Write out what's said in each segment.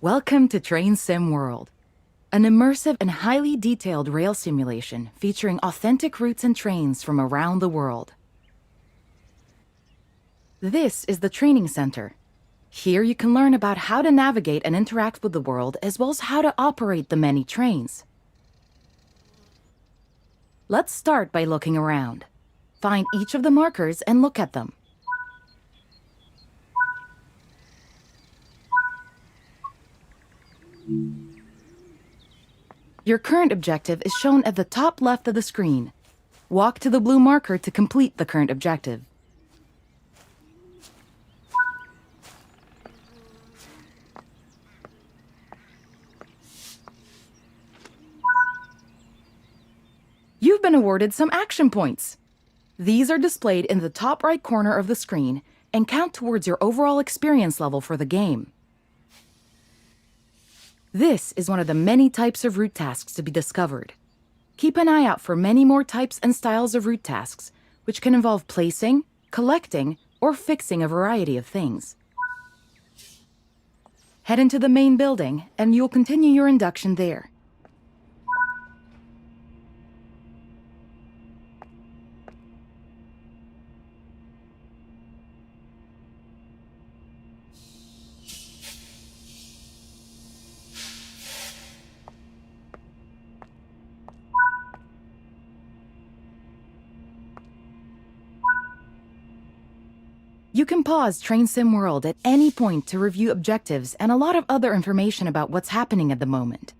Welcome to Train Sim World, an immersive and highly detailed rail simulation featuring authentic routes and trains from around the world. This is the training center. Here you can learn about how to navigate and interact with the world, as well as how to operate the many trains. Let's start by looking around. Find each of the markers and look at them. Your current objective is shown at the top left of the screen. Walk to the blue marker to complete the current objective. You've been awarded some action points. These are displayed in the top right corner of the screen and count towards your overall experience level for the game. This is one of the many types of route tasks to be discovered. Keep an eye out for many more types and styles of route tasks, which can involve placing, collecting, or fixing a variety of things. Head into the main building, and you'll continue your induction there. You can pause Train Sim World at any point to review objectives and a lot of other information about what's happening at the moment.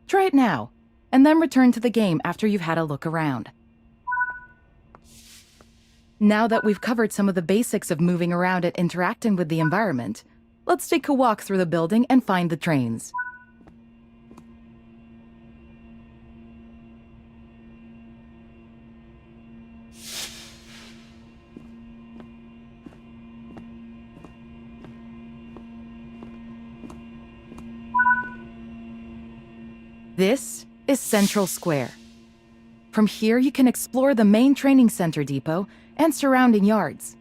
Try it now, and then return to the game after you've had a look around. Now that we've covered some of the basics of moving around and interacting with the environment, let's take a walk through the building and find the trains. This is Central Square. From here, you can explore the main training center depot and surrounding yards.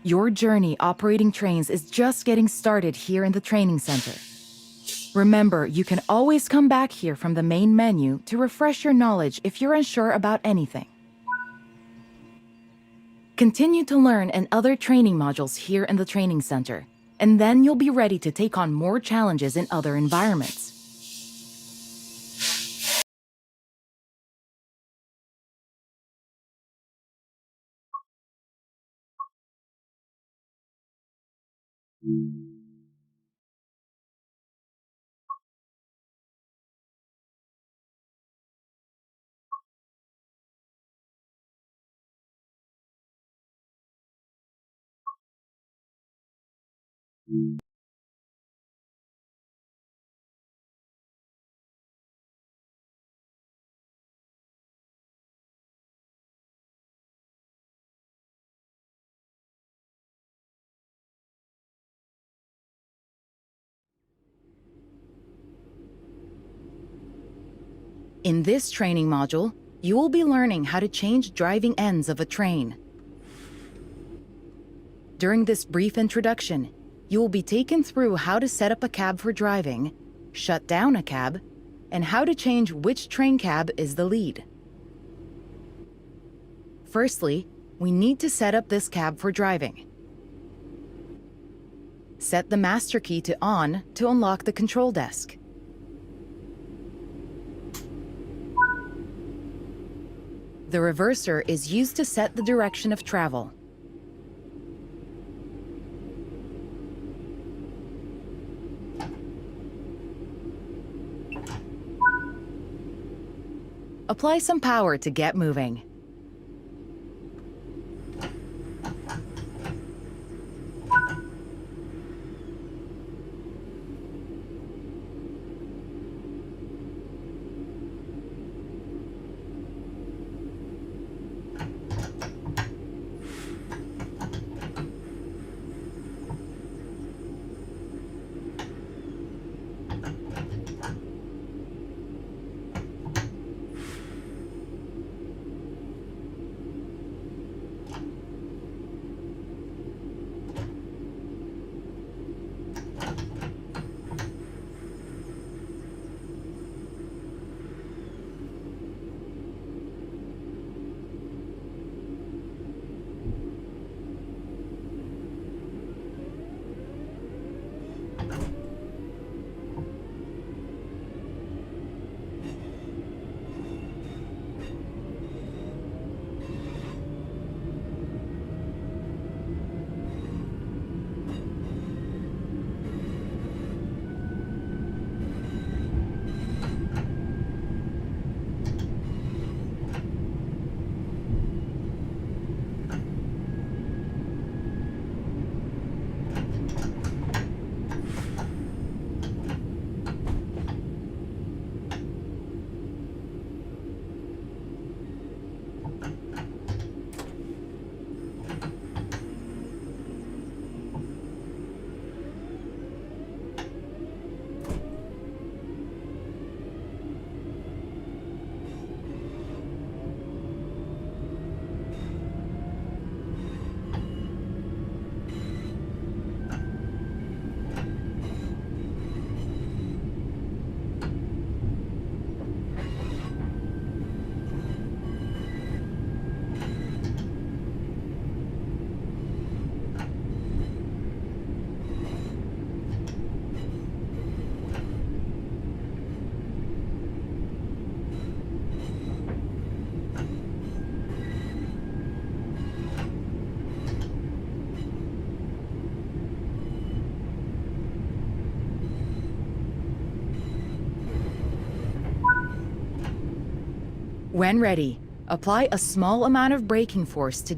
Your journey operating trains is just getting started here in the training center. Remember, you can always come back here from the main menu to refresh your knowledge if you're unsure about anything. Continue to learn in other training modules here in the training center, and then you'll be ready to take on more challenges in other environments. In this training module, you will be learning how to change driving ends of a train. During this brief introduction, you will be taken through how to set up a cab for driving, shut down a cab, and how to change which train cab is the lead. Firstly, we need to set up this cab for driving. Set the master key to on to unlock the control desk. The reverser is used to set the direction of travel. Apply some power to get moving. When ready, apply a small amount of braking force to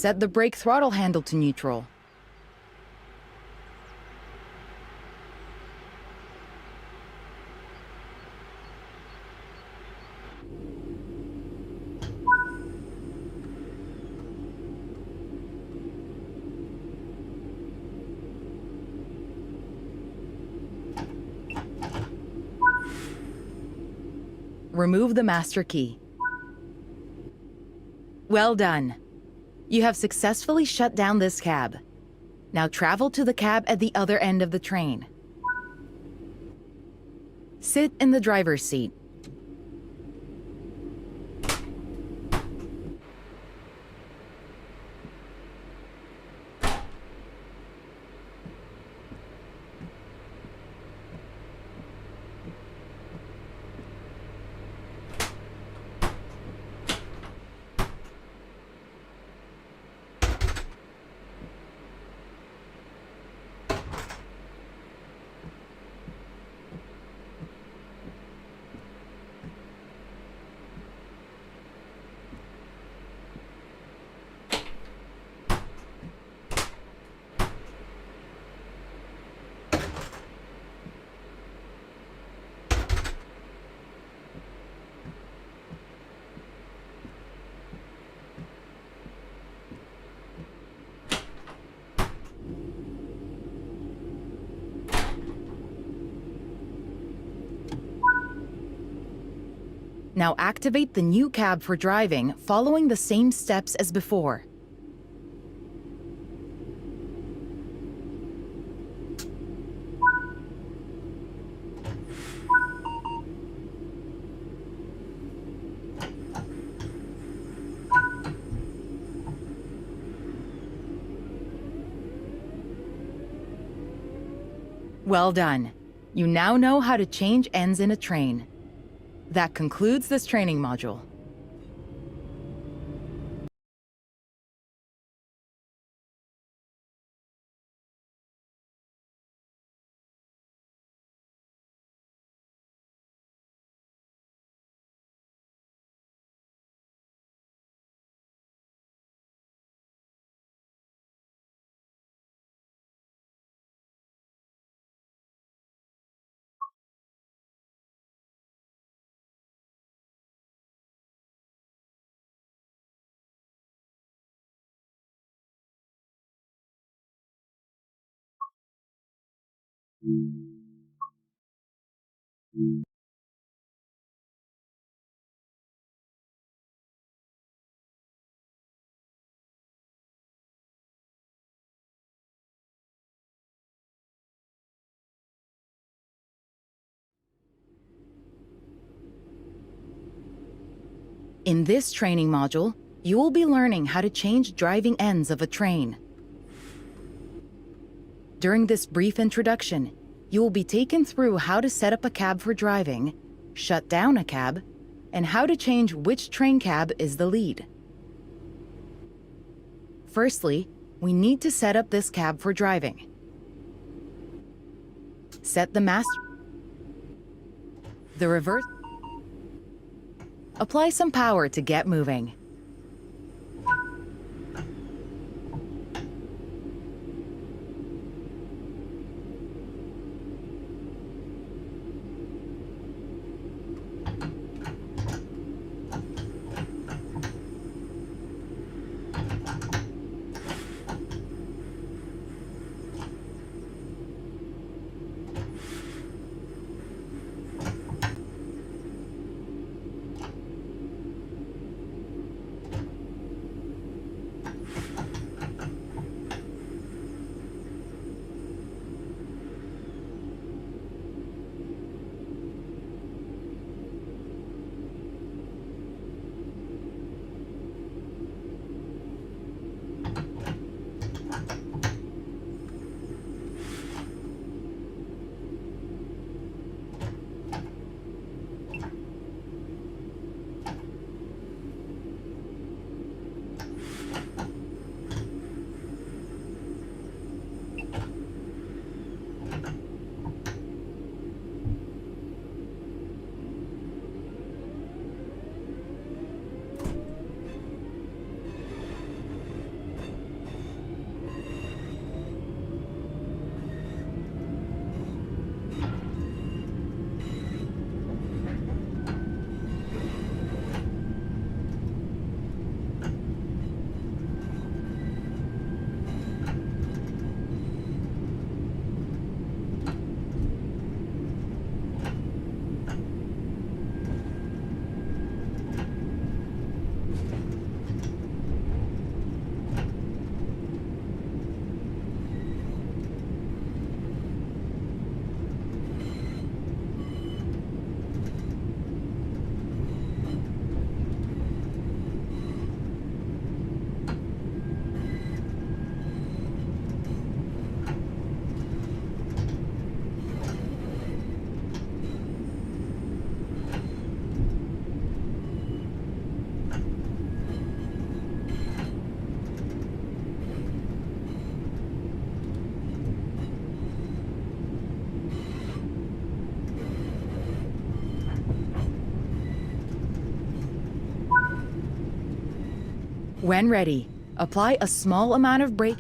set the brake throttle handle to neutral. remove the master key. Well done. You have successfully shut down this cab. Now travel to the cab at the other end of the train. Sit in the driver's seat. Now activate the new cab for driving, following the same steps as before. Well done. You now know how to change ends in a train. That concludes this training module. In this training module, you will be learning how to change driving ends of a train. During this brief introduction, you will be taken through how to set up a cab for driving, shut down a cab, and how to change which train cab is the lead. Firstly, we need to set up this cab for driving. Set the master, the reverse. Apply some power to get moving. When ready, apply a small amount of brake.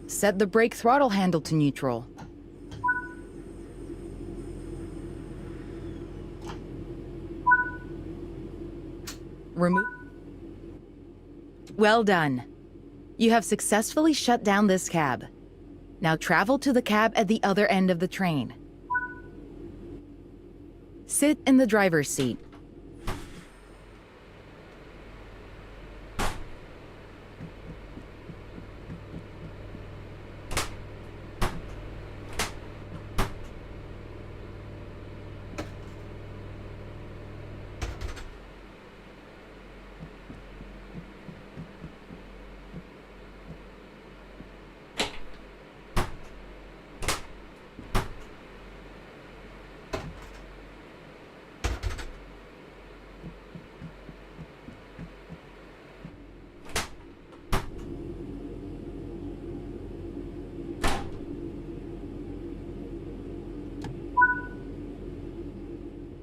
Set the brake throttle handle to neutral. Remove. Well done. You have successfully shut down this cab. Now travel to the cab at the other end of the train. Sit in the driver's seat.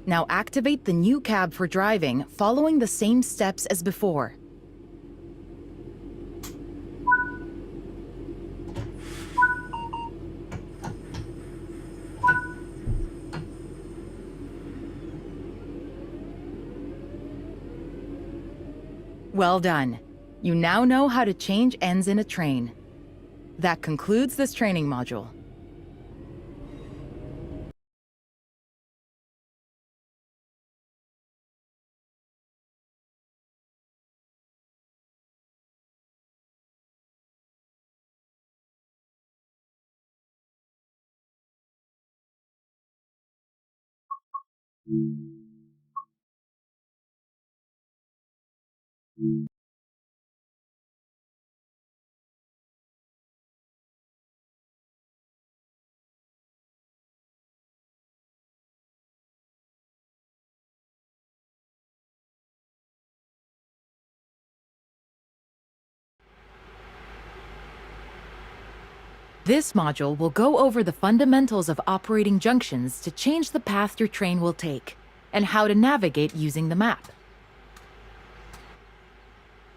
Now activate the new cab for driving, following the same steps as before. Well done. You now know how to change ends in a train. That concludes this training module. This module will go over the fundamentals of operating junctions to change the path your train will take, and how to navigate using the map.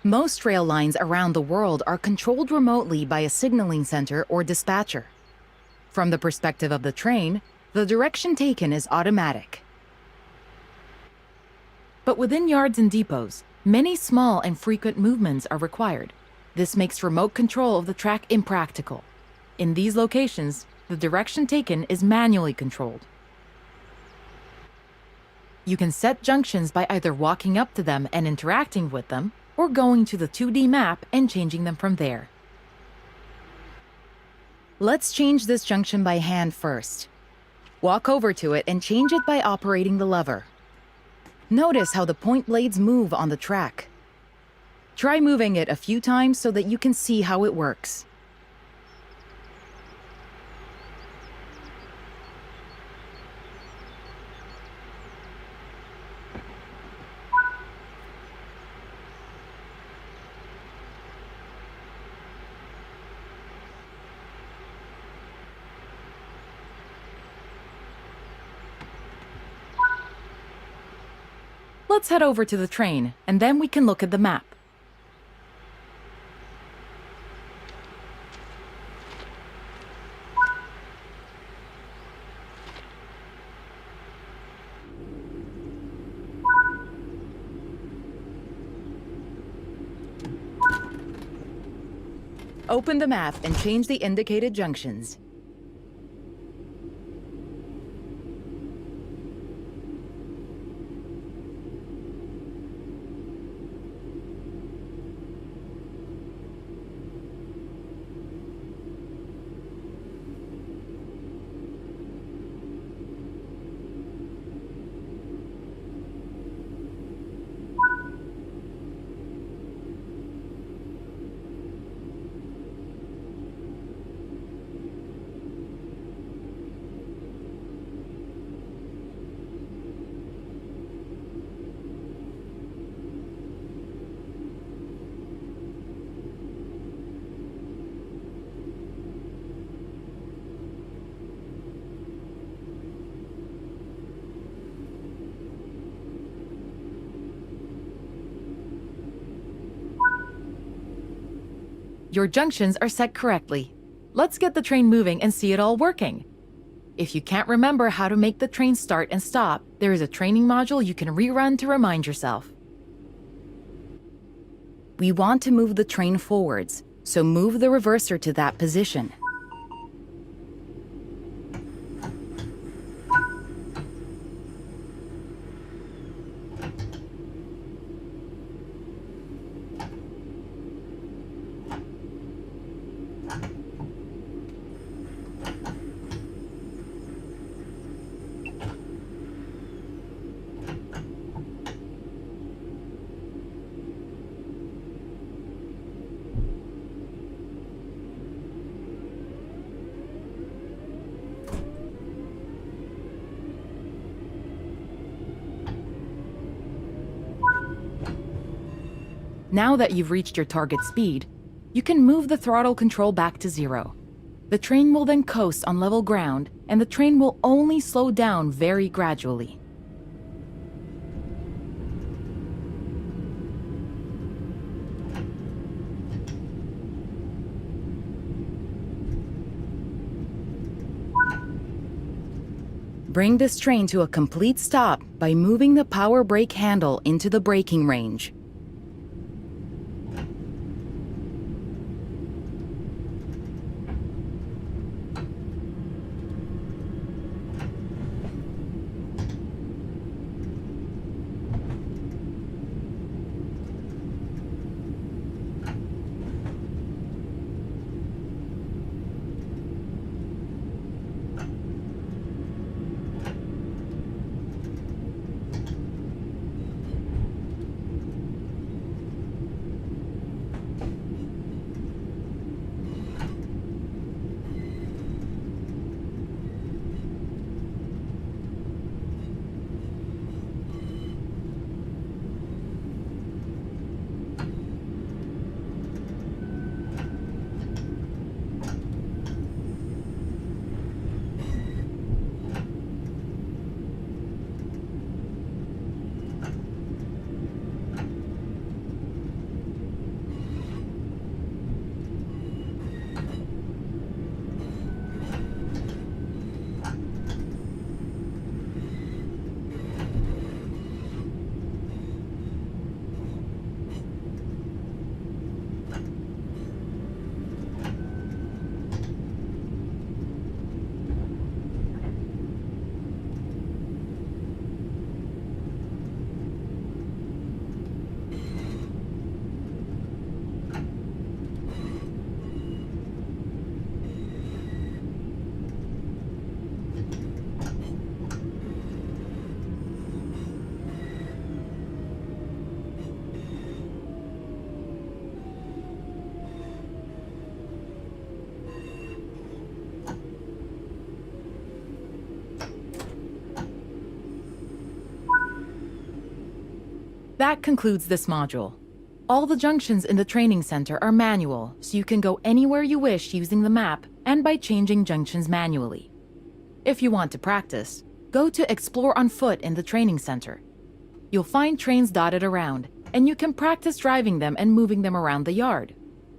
Most rail lines around the world are controlled remotely by a signaling center or dispatcher. From the perspective of the train, the direction taken is automatic. But within yards and depots, many small and frequent movements are required. This makes remote control of the track impractical. In these locations, the direction taken is manually controlled. You can set junctions by either walking up to them and interacting with them, or going to the 2D map and changing them from there. Let's change this junction by hand first. Walk over to it and change it by operating the lever. Notice how the point blades move on the track. Try moving it a few times so that you can see how it works. Let's head over to the train, and then we can look at the map. Open the map and change the indicated junctions. Your junctions are set correctly. Let's get the train moving and see it all working. If you can't remember how to make the train start and stop, there is a training module you can rerun to remind yourself. We want to move the train forwards, so move the reverser to that position. Now that you've reached your target speed, you can move the throttle control back to 0. The train will then coast on level ground, and the train will only slow down very gradually. Bring this train to a complete stop by moving the power brake handle into the braking range. That concludes this module. All the junctions in the training center are manual, so you can go anywhere you wish using the map and by changing junctions manually. If you want to practice, go to Explore on Foot in the training center. You'll find trains dotted around, and you can practice driving them and moving them around the yard.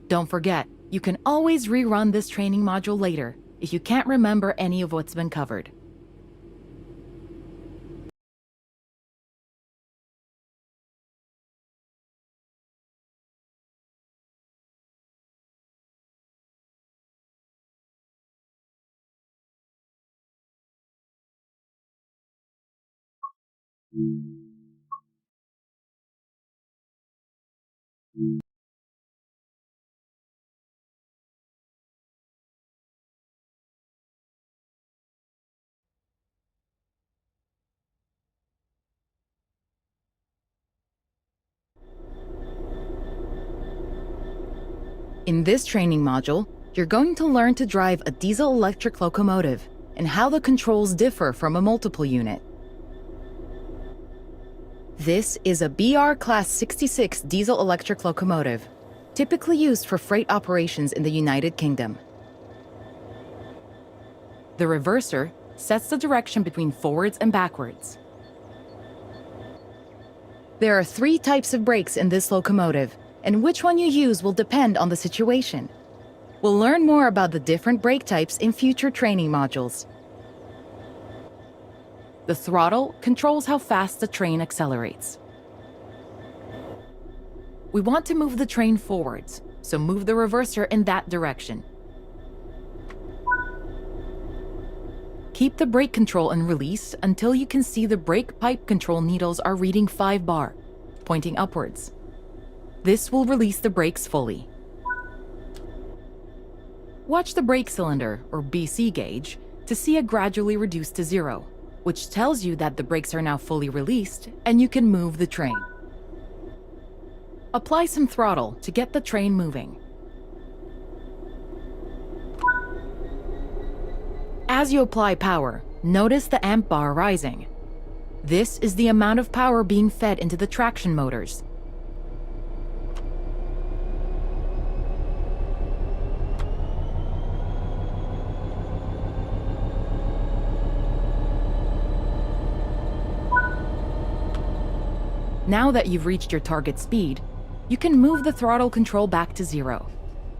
Don't forget, you can always rerun this training module later if you can't remember any of what's been covered. In this training module, you're going to learn to drive a diesel-electric locomotive and how the controls differ from a multiple unit. This is a BR Class 66 diesel-electric locomotive, typically used for freight operations in the United Kingdom. The reverser sets the direction between forwards and backwards. There are 3 types of brakes in this locomotive, and which one you use will depend on the situation. We'll learn more about the different brake types in future training modules. The throttle controls how fast the train accelerates. We want to move the train forwards, so move the reverser in that direction. Keep the brake control in release until you can see the brake pipe control needles are reading 5 bar, pointing upwards. This will release the brakes fully. Watch the brake cylinder, or BC gauge, to see it gradually reduce to 0, which tells you that the brakes are now fully released and you can move the train. Apply some throttle to get the train moving. As you apply power, notice the amp bar rising. This is the amount of power being fed into the traction motors. Now that you've reached your target speed, you can move the throttle control back to 0.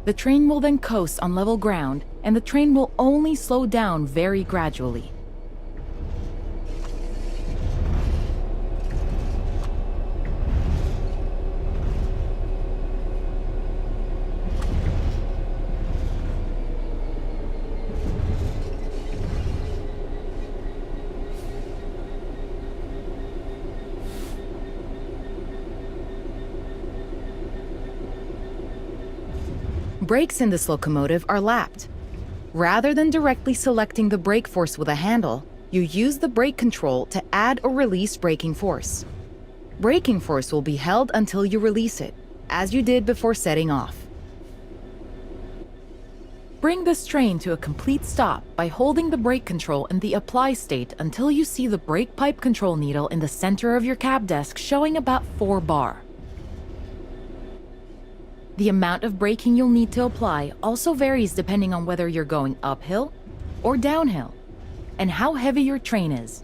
The train will then coast on level ground, and the train will only slow down very gradually. Brakes in this locomotive are lapped. Rather than directly selecting the brake force with a handle, you use the brake control to add or release braking force. Braking force will be held until you release it, as you did before setting off. Bring this train to a complete stop by holding the brake control in the apply state until you see the brake pipe control needle in the center of your cab desk showing about 4 bar. The amount of braking you'll need to apply also varies depending on whether you're going uphill or downhill, and how heavy your train is.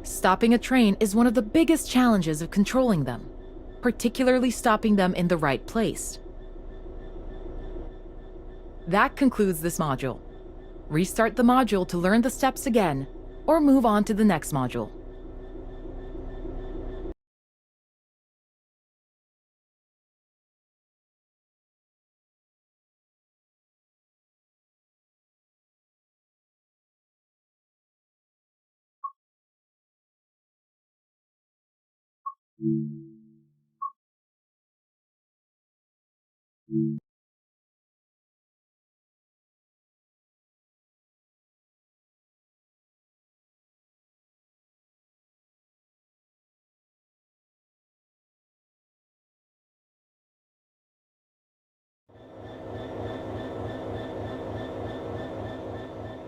Stopping a train is one of the biggest challenges of controlling them, particularly stopping them in the right place. That concludes this module. Restart the module to learn the steps again, or move on to the next module.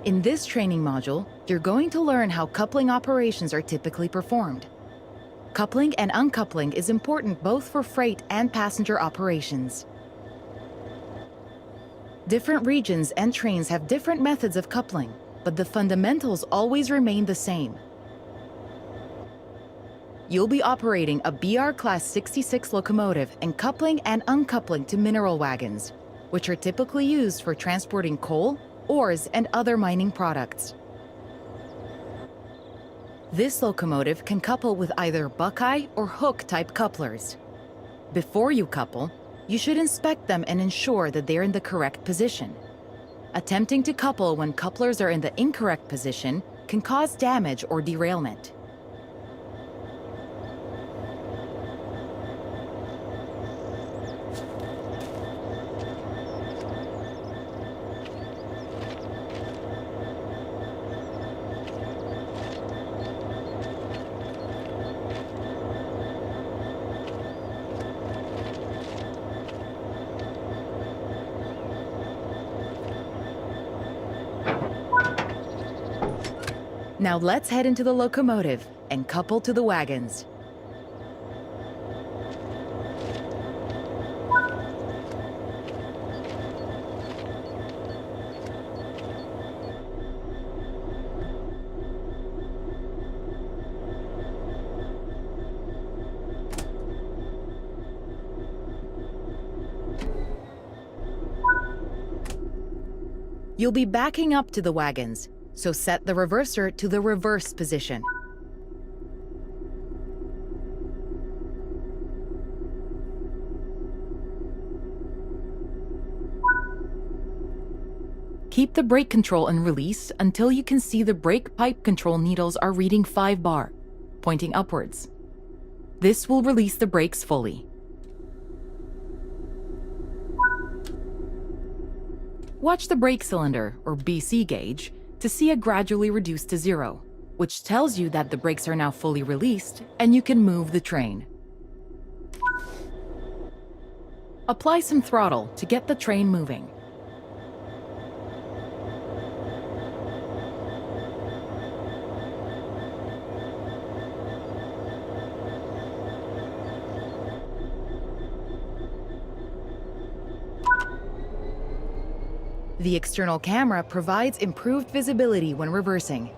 In this training module, you're going to learn how coupling operations are typically performed. Coupling and uncoupling is important both for freight and passenger operations. Different regions and trains have different methods of coupling, but the fundamentals always remain the same. You'll be operating a BR Class 66 locomotive and coupling and uncoupling to mineral wagons, which are typically used for transporting coal, ores, and other mining products. This locomotive can couple with either Buckeye or Hook type couplers. Before you couple, you should inspect them and ensure that they're in the correct position. Attempting to couple when couplers are in the incorrect position can cause damage or derailment. Now let's head into the locomotive and couple to the wagons. You'll be backing up to the wagons, so set the reverser to the reverse position. Keep the brake control in release until you can see the brake pipe control needles are reading 5 bar, pointing upwards. This will release the brakes fully. Watch the brake cylinder, or BC gauge, to see it gradually reduce to 0, which tells you that the brakes are now fully released and you can move the train. Apply some throttle to get the train moving. The external camera provides improved visibility when reversing.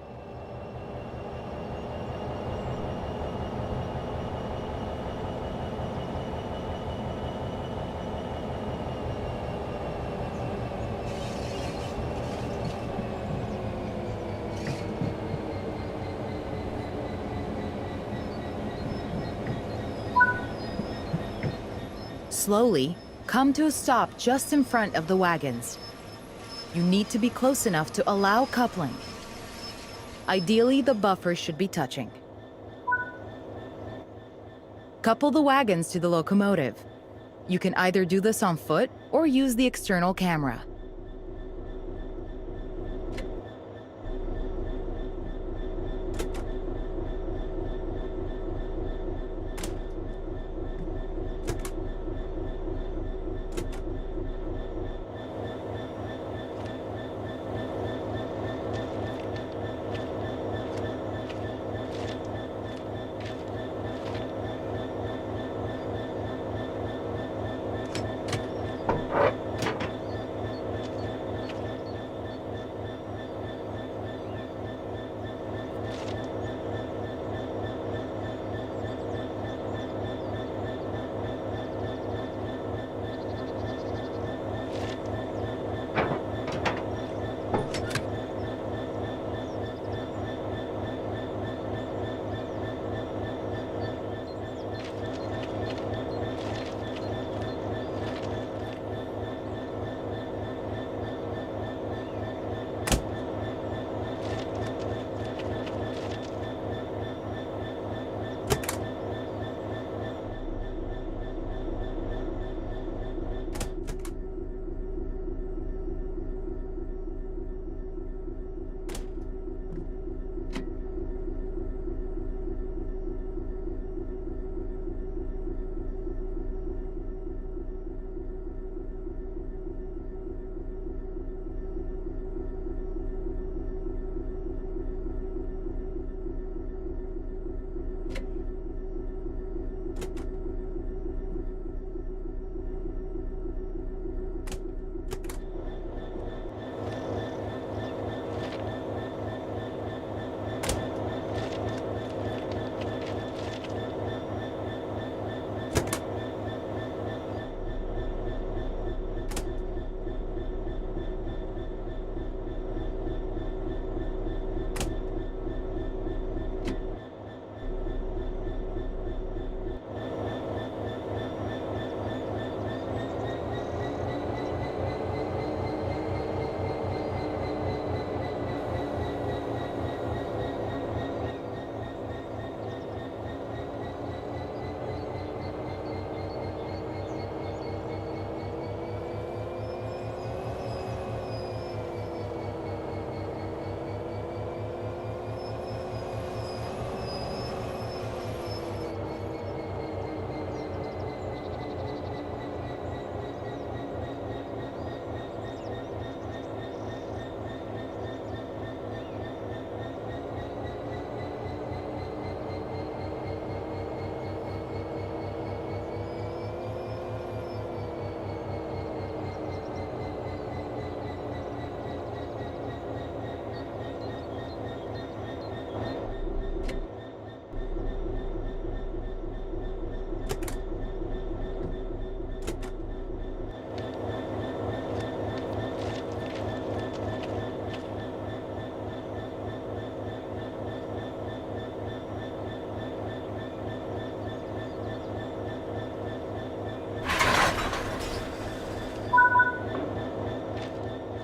Slowly, come to a stop just in front of the wagons. You need to be close enough to allow coupling. Ideally, the buffers should be touching. Couple the wagons to the locomotive. You can either do this on foot or use the external camera.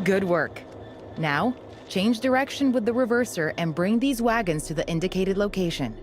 Good work. Now, change direction with the reverser and bring these wagons to the indicated location.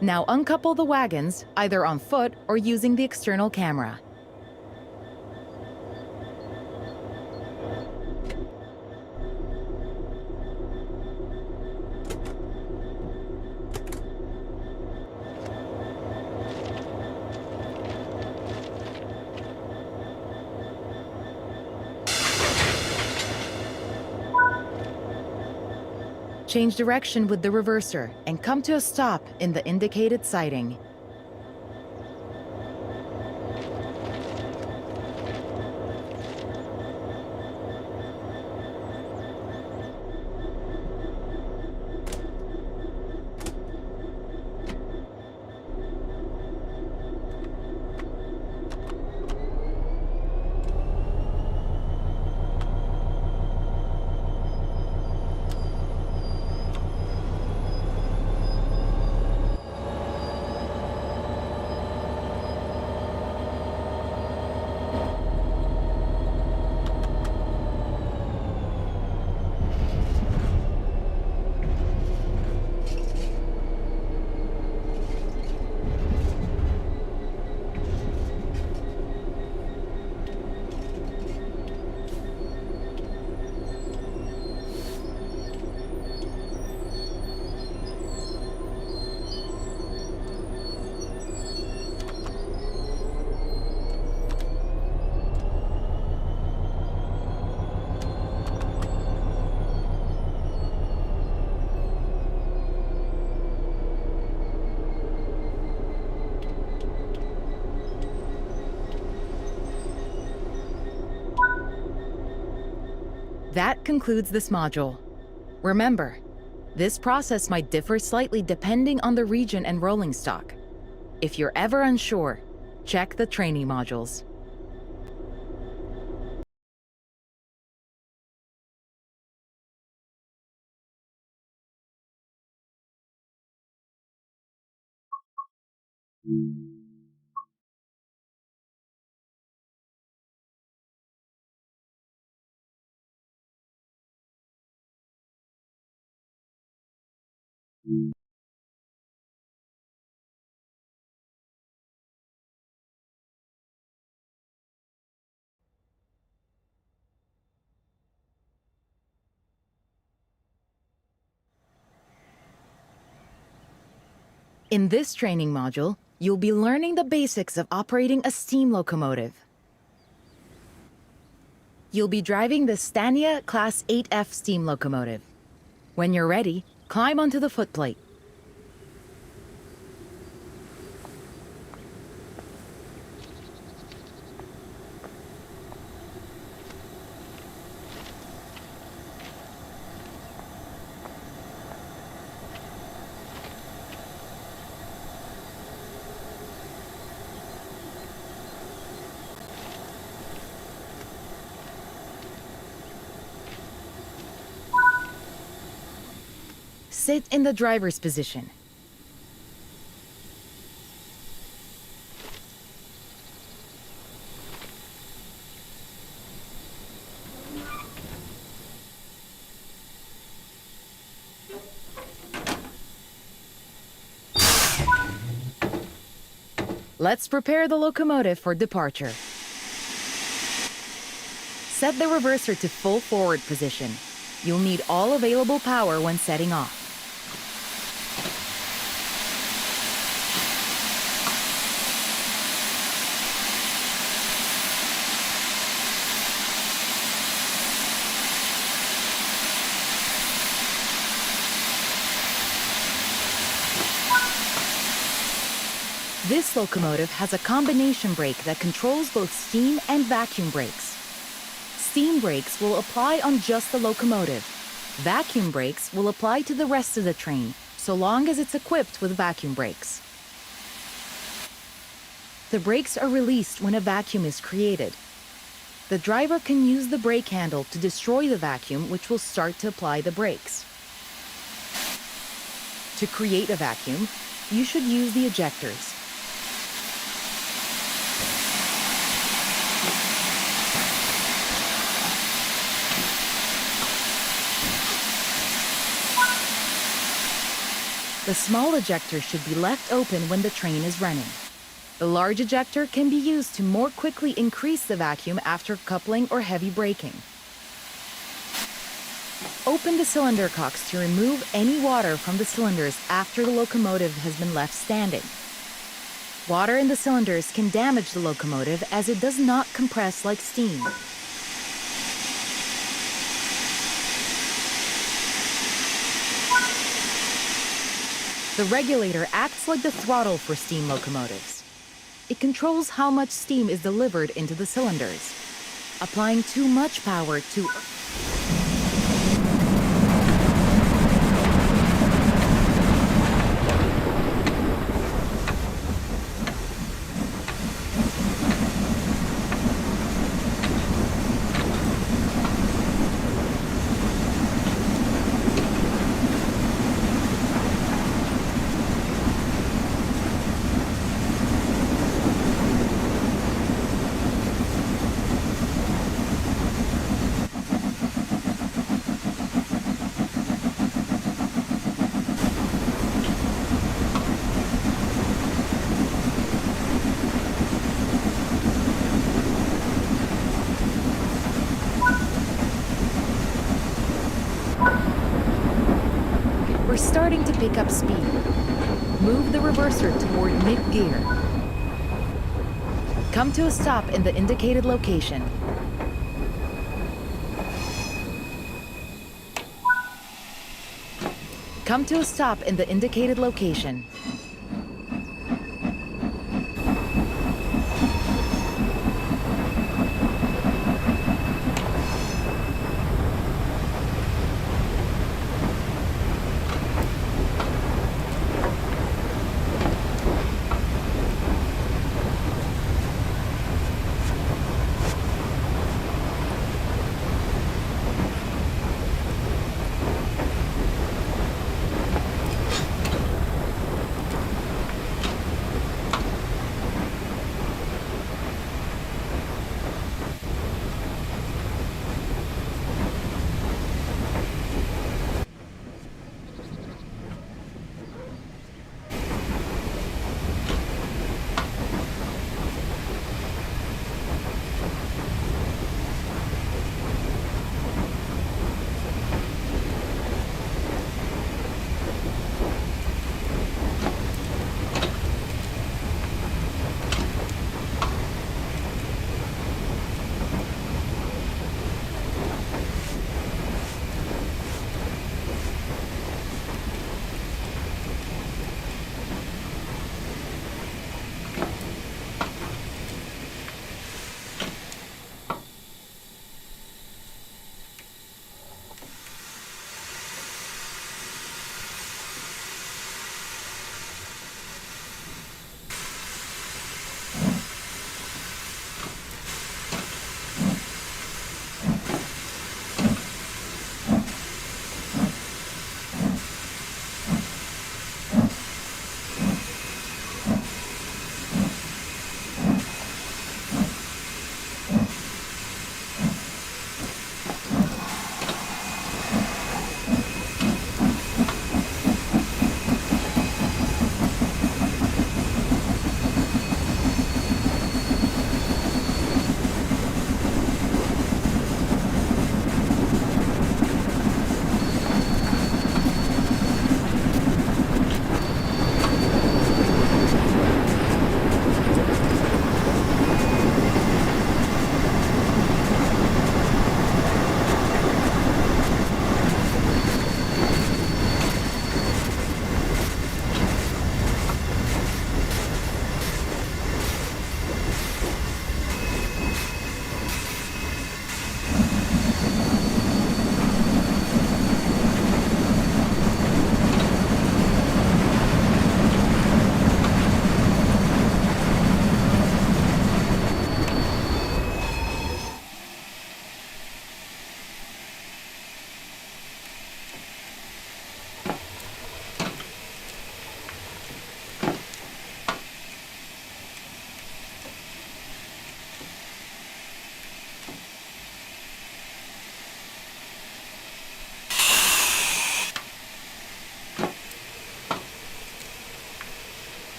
Now uncouple the wagons, either on foot or using the external camera. Change direction with the reverser and come to a stop in the indicated sighting. That concludes this module. Remember, this process might differ slightly depending on the region and rolling stock. If you're ever unsure, check the training modules. In this training module, you'll be learning the basics of operating a steam locomotive. You'll be driving the Stania Class 8F steam locomotive. When you're ready, climb onto the footplate. Sit in the driver's position. Let's prepare the locomotive for departure. Set the reverser to full forward position. You'll need all available power when setting off. This locomotive has a combination brake that controls both steam and vacuum brakes. Steam brakes will apply on just the locomotive. Vacuum brakes will apply to the rest of the train, so long as it's equipped with vacuum brakes. The brakes are released when a vacuum is created. The driver can use the brake handle to destroy the vacuum, which will start to apply the brakes. To create a vacuum, you should use the ejectors. The small ejector should be left open when the train is running. The large ejector can be used to more quickly increase the vacuum after coupling or heavy braking. Open the cylinder cocks to remove any water from the cylinders after the locomotive has been left standing. Water in the cylinders can damage the locomotive as it does not compress like steam. The regulator acts like the throttle for steam locomotives. It controls how much steam is delivered into the cylinders. Applying too much power to starting to pick up speed. Move the reverser toward mid-gear. Come to a stop in the indicated location. Come to a stop in the indicated location.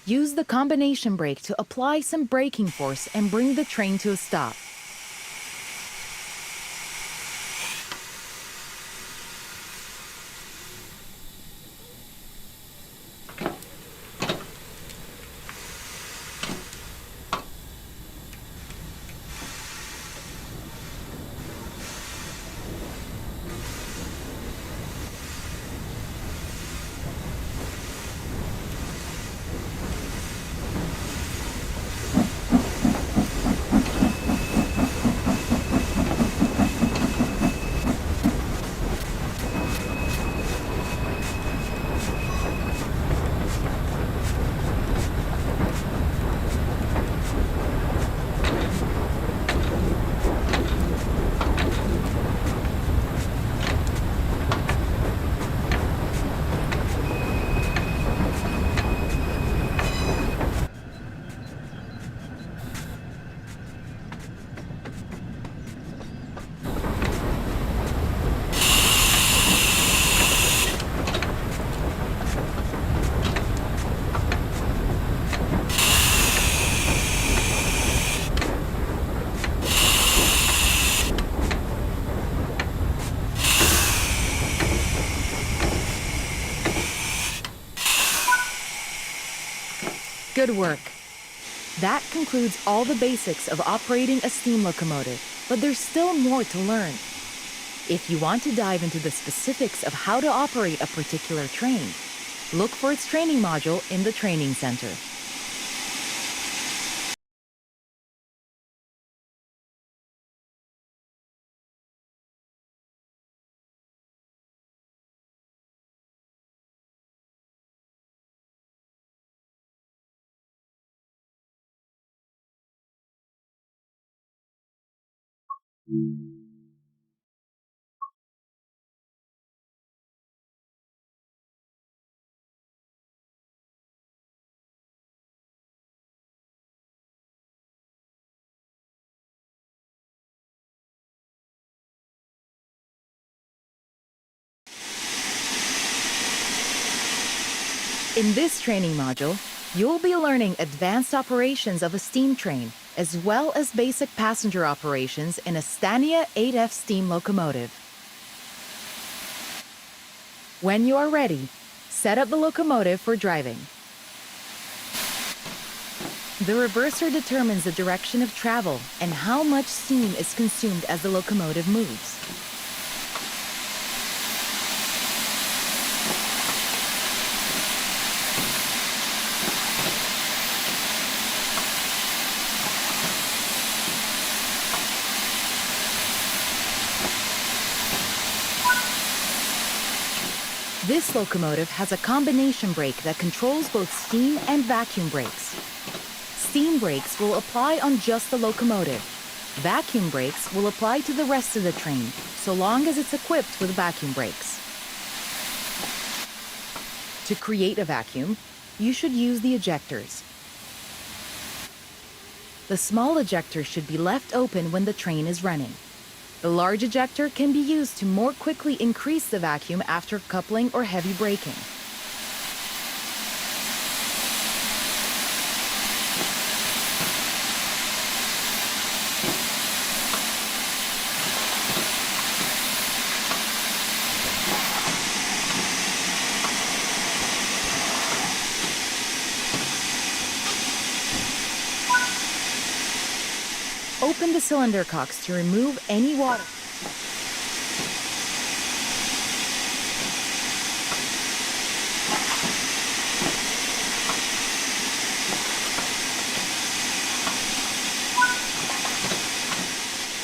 Use the combination brake to apply some braking force and bring the train to a stop. Good work. That concludes all the basics of operating a steam locomotive, but there's still more to learn. If you want to dive into the specifics of how to operate a particular train, look for its training module in the training center. In this training module, you'll be learning advanced operations of a steam train, as well as basic passenger operations in a Scania 8F steam locomotive. When you are ready, set up the locomotive for driving. The reverser determines the direction of travel and how much steam is consumed as the locomotive moves. This locomotive has a combination brake that controls both steam and vacuum brakes. Steam brakes will apply on just the locomotive. Vacuum brakes will apply to the rest of the train, so long as it's equipped with vacuum brakes. To create a vacuum, you should use the ejectors. The small ejector should be left open when the train is running. The large ejector can be used to more quickly increase the vacuum after coupling or heavy braking. Open the cylinder cocks to remove any water.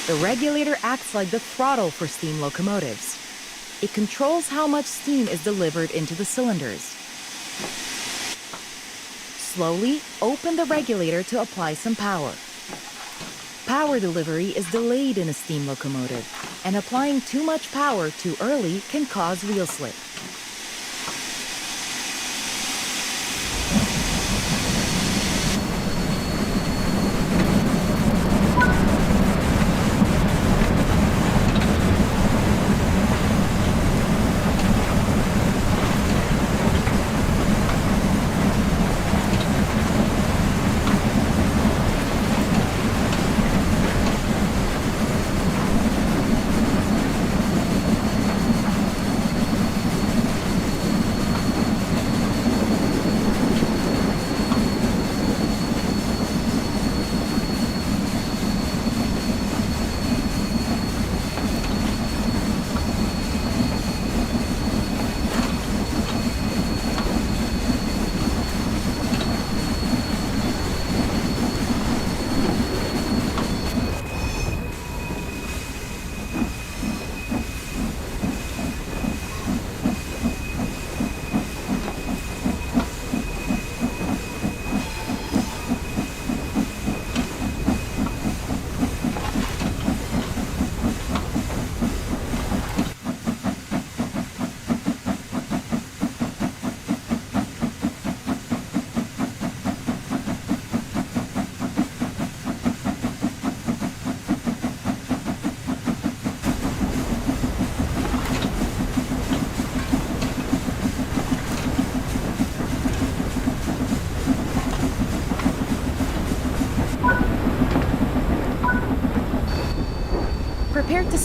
The regulator acts like the throttle for steam locomotives. It controls how much steam is delivered into the cylinders. Slowly open the regulator to apply some power. Power delivery is delayed in a steam locomotive, and applying too much power too early can cause wheel slip.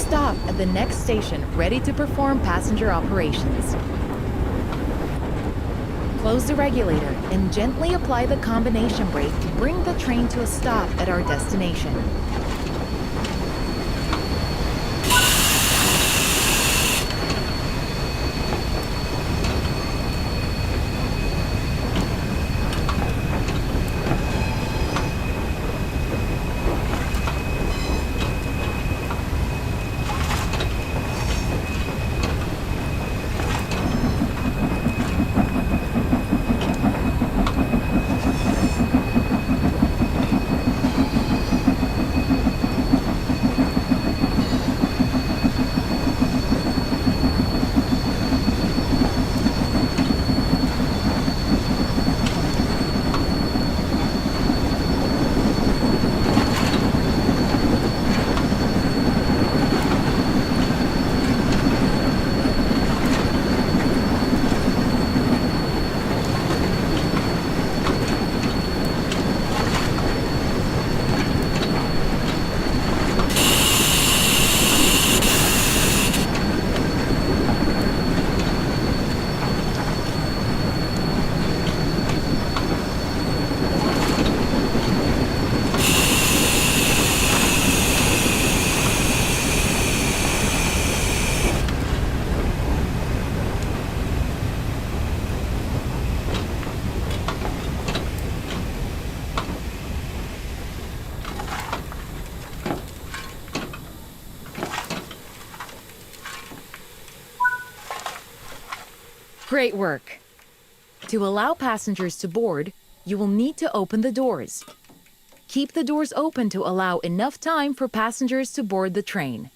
stop at the next station ready to perform passenger operations. Close the regulator and gently apply the combination brake to bring the train to a stop at our destination. Great work! To allow passengers to board, you will need to open the doors. Keep the doors open to allow enough time for passengers to board the train.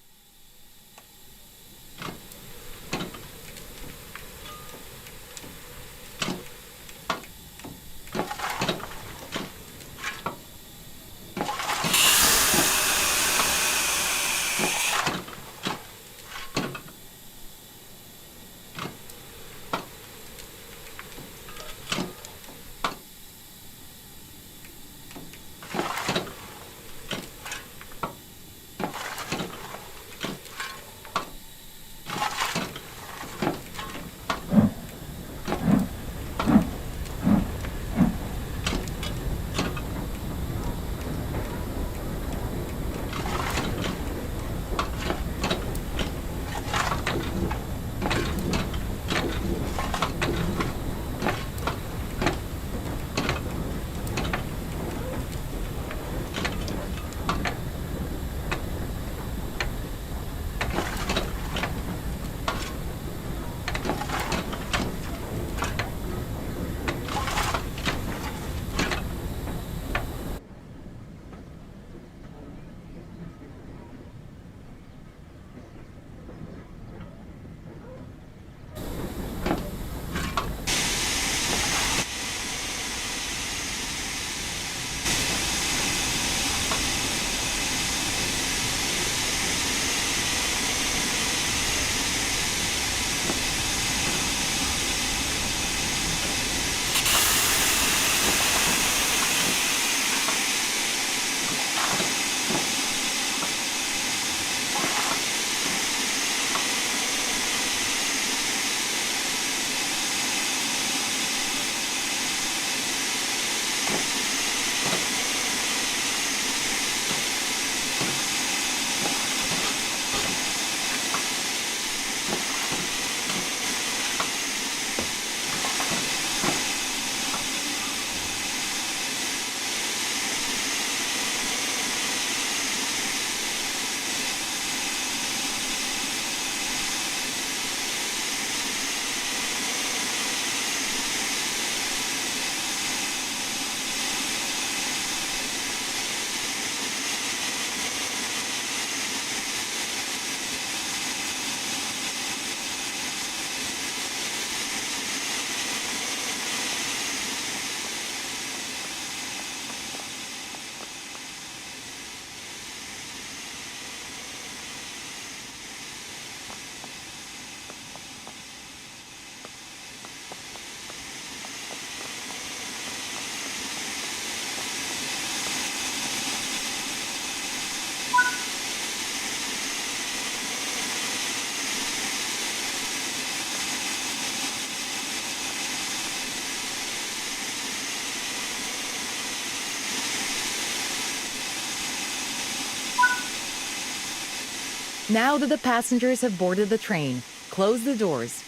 Now that the passengers have boarded the train, close the doors.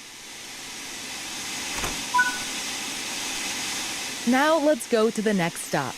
Now let's go to the next stop.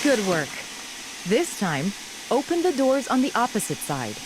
Good work. This time, open the doors on the opposite side.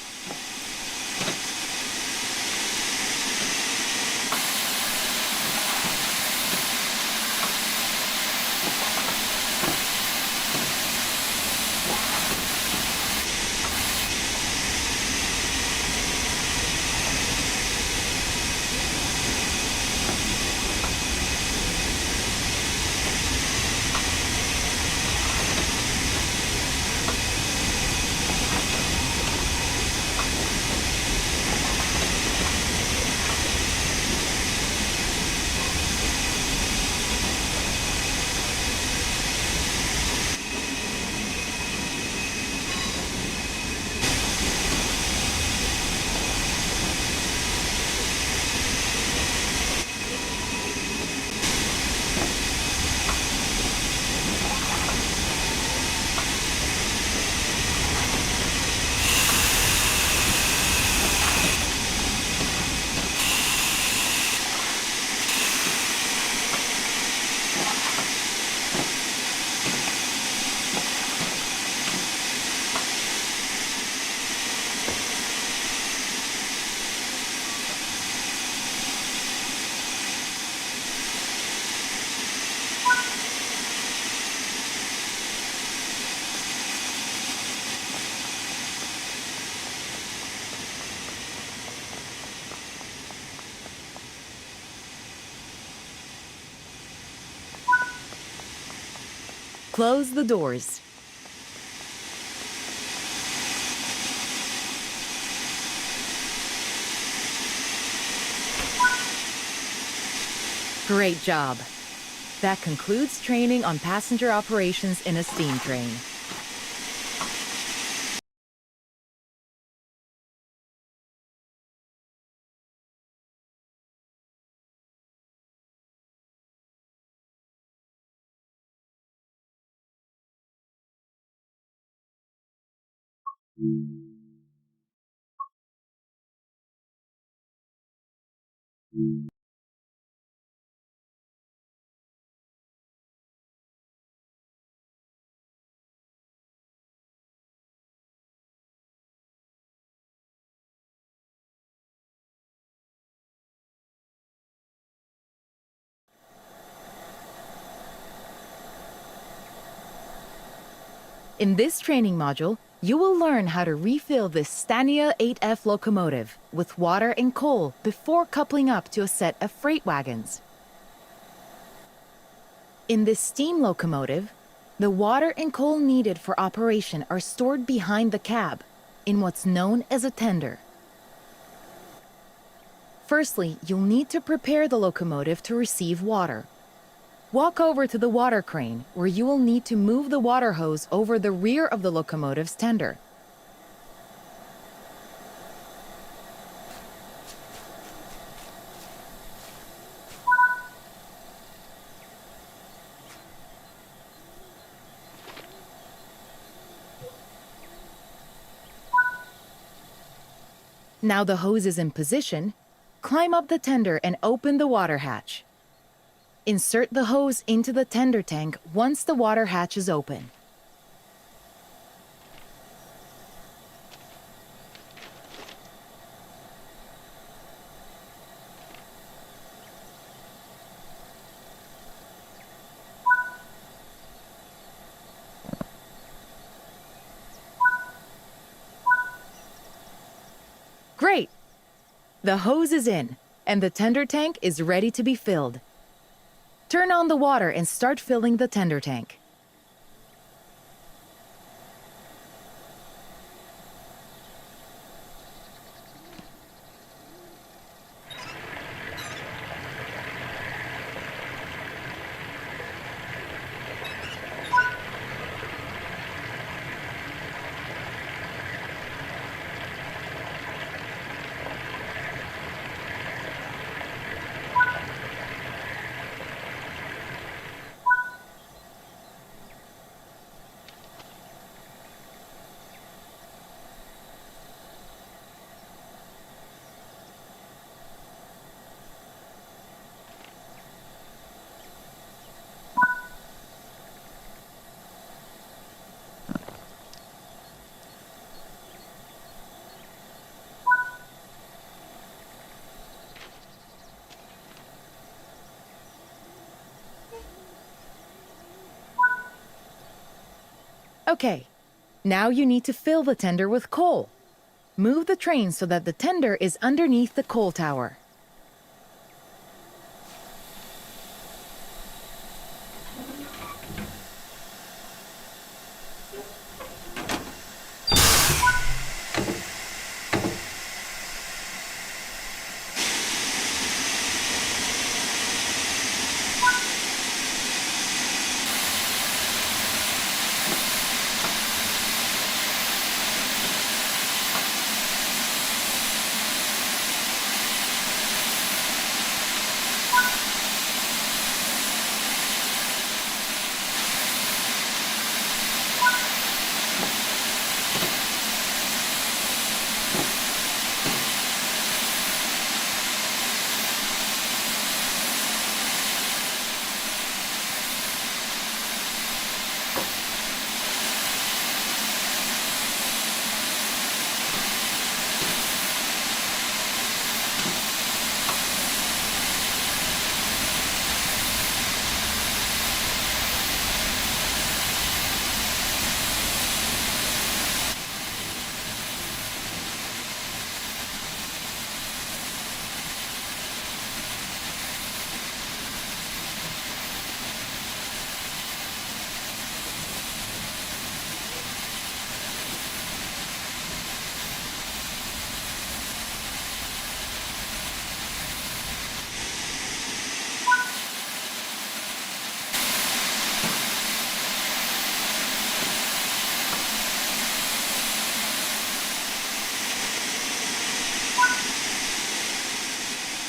Close the doors. Great job. That concludes training on passenger operations in a steam train. In this training module, you will learn how to refill this Stania 8F locomotive with water and coal before coupling up to a set of freight wagons. In this steam locomotive, the water and coal needed for operation are stored behind the cab in what's known as a tender. Firstly, you'll need to prepare the locomotive to receive water. Walk over to the water crane, where you will need to move the water hose over the rear of the locomotive's tender. Now the hose is in position, climb up the tender and open the water hatch. Insert the hose into the tender tank once the water hatch is open. Great! The hose is in, and the tender tank is ready to be filled. Turn on the water and start filling the tender tank. Okay, now you need to fill the tender with coal. Move the train so that the tender is underneath the coal tower.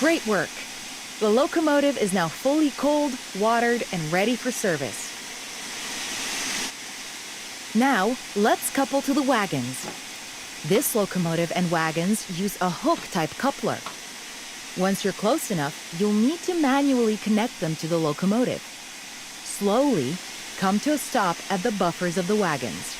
Great work! The locomotive is now fully coaled, watered, and ready for service. Now, let's couple to the wagons. This locomotive and wagons use a hook-type coupler. Once you're close enough, you'll need to manually connect them to the locomotive. Slowly, come to a stop at the buffers of the wagons.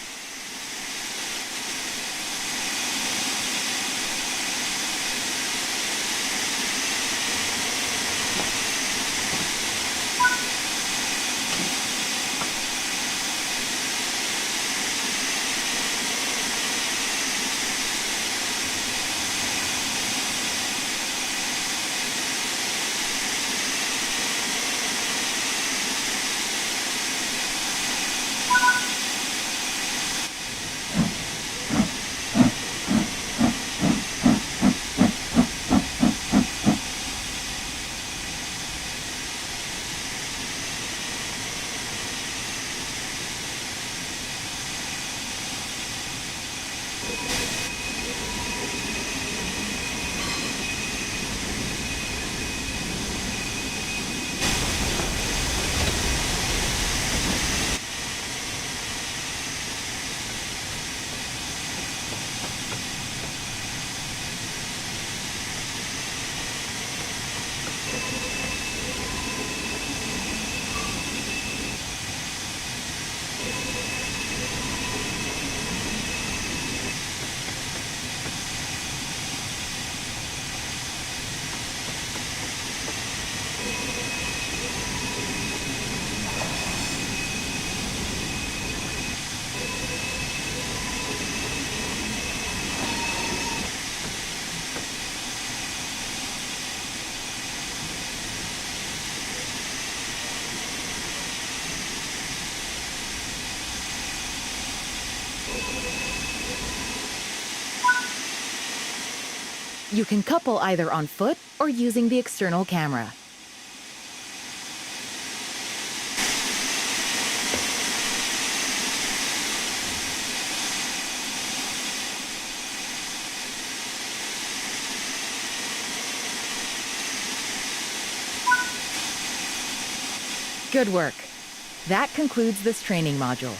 You can couple either on foot or using the external camera. Good work. That concludes this training module.